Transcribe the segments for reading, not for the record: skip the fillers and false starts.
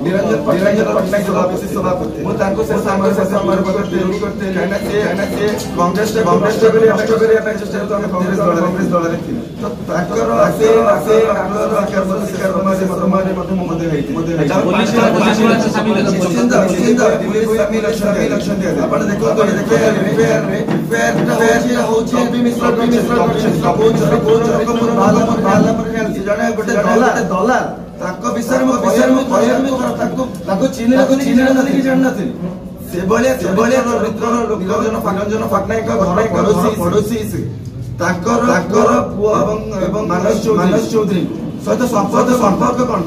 निरंजन पटनायक सभापति कांग्रेस मानस चौधरी सहित संपर्क कौन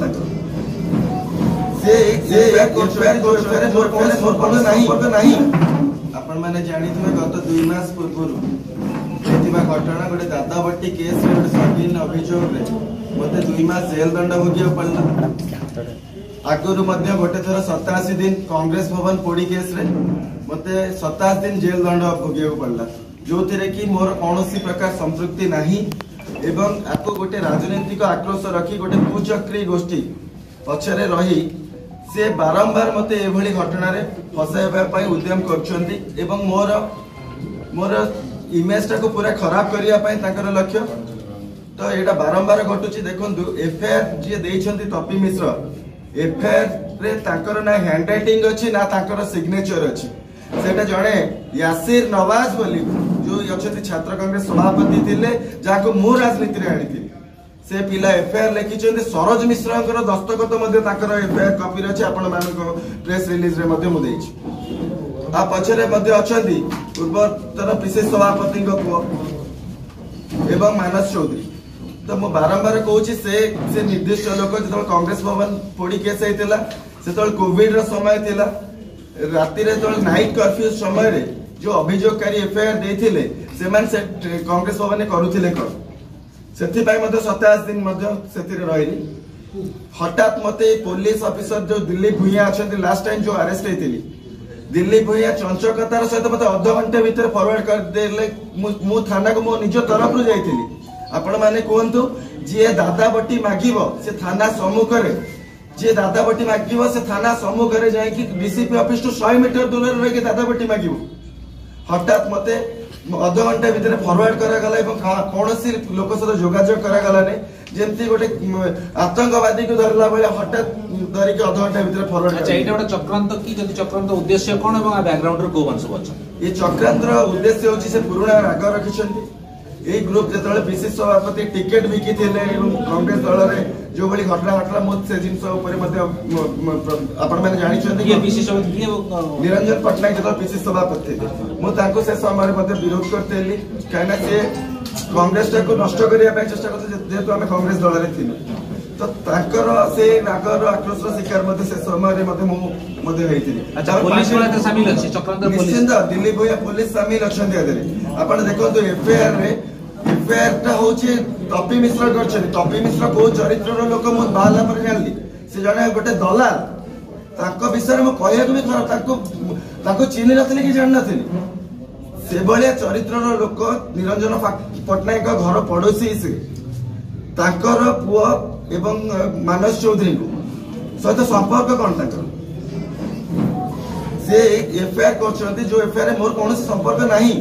आपण मैंने जानी गत 2 मास पूर्व घटना गोटे दादाबट्टी केस संगीन अभियोग मत 2 मास जेल दंड भोग पड़ा। आगुरी गोटे थर 87 दिन कांग्रेस भवन पोड़ी केस रे मत 27 दिन जेल दंड भोग पड़ा जो थे कि मोर कौन प्रकार संपृक्ति नहीं एवं आपको गोटे राजनीतिक आक्रोश रखी गोटे कुचक्री गोष्ठी पछरे रही से बारंबार मते एभली घटना रे फसाइबा उद्यम कर मोर मोर इमेज टा को पूरा खराब करने लक्ष्य तो यहाँ बारंबार घटुची देखु एफआईआर जी देइछंती तपी मिश्र एफआईआर रे ताकर ना हैंडराइटिंग अच्छी ना ताकर सिग्नेचर अच्छी सेटा जड़े यासिर नवाज बोली जो अच्छे छात्र कांग्रेस सभापति थिले जाको मु राजनीति रे आनी से पिला एफआईआर लिखिछंती सरोज मिश्र दस्तखत एफआईआर कॉपी अच्छे आपण मानको प्रेस रिलीज रे मु देइछि आ पछरे अच्छी पूर्वतन पीसीसी सभापति पुओ एवं मानस चौधरी तो मु बारंबार कहूँ से निर्दिष्ट लोक जो कांग्रेस भवन पोड़ी केस होता से कोविड समय थिला राति रे नाइट कर्फ्यू समय रे जो अभियोगकारी एफआईआर देथिले सेमान से कांग्रेस भवन करुथिले कौन से 27 दिन रही हठात मते पुलिस ऑफिसर जो दिलीप भूया अच्छा लास्ट टाइम जो अरेस्ट होती दिलीप भैया चंचकतार सहित मत अध घंटे भीतर फॉरवर्ड कर देले मु थाना को मो निज तरफ रु जाइथिली आपण माने कोहंतु जे दादाबट्टी मागिबो से थाना सम्मुख रे जे दादाबट्टी मागिबो से थाना सम्मुख रे जाय कि डीसीपी ऑफिस टू 100 मीटर दूर रे रहि के दादाबट्टी मागिबो हठात मते अध घंटे भीतर फॉरवर्ड करा गला एवं कोनोसी लोक सहित जोगाजोग करा गला ने जेमती गोटे आतंकवादी को धरला बेले हठात धरिक अध घंटे भीतर फॉरवर्ड अच्छा एटा गोटे चक्रांत की जति चक्रांत उद्देश्य कोन एवं बैकग्राउंड रो को वंश बच ये चक्रांत रो उद्देश्य होची से पुराना राग रखिछंती ए ग्रुप जतले पीसीसी सभापति टिकेट बिकी थिले एवं कांग्रेस दल रे जो बली घटना घटला मत से जिंस ऊपर मध्ये आपण माने जानि छथि कि पीसीसी सभापति कि निरंजन पटनायक जतले पीसीसी सभापति थे मु तांको से समय मध्ये विरोध करतेली काना से कांग्रेस को नष्ट करिया पे चेष्टा करते जेतु हम कांग्रेस दल रे थिलु तो ताकर से नागर आक्रोश शिकार मध्ये से समय रे मध्ये मु मध्ये हेतिली अच्छा पुलिस वाला शामिल अछि चक्रांत पुलिस निश्चित दिल्ली भैया पुलिस शामिल अछंती आदरे आपण देखो एफआईआर रे एफआईआर टा होची तपी मिश्र करछन तपी मिश्र को चरित्र रो लोक मु बाला पर जानली से जने गोटे दलाल ताको विषय में कहया भी खरा ताको चिन्ह नथले कि जान नथले से बलिया चरित्र रो लोक निरंजन पटनायक घर पड़ोसी से ताकर पुओ एवं मानस चौधरी को सहित संपर्क कौन ताकर से एफआईआर करछंती जो एफआईआर मोर कौन संपर्क नहीं।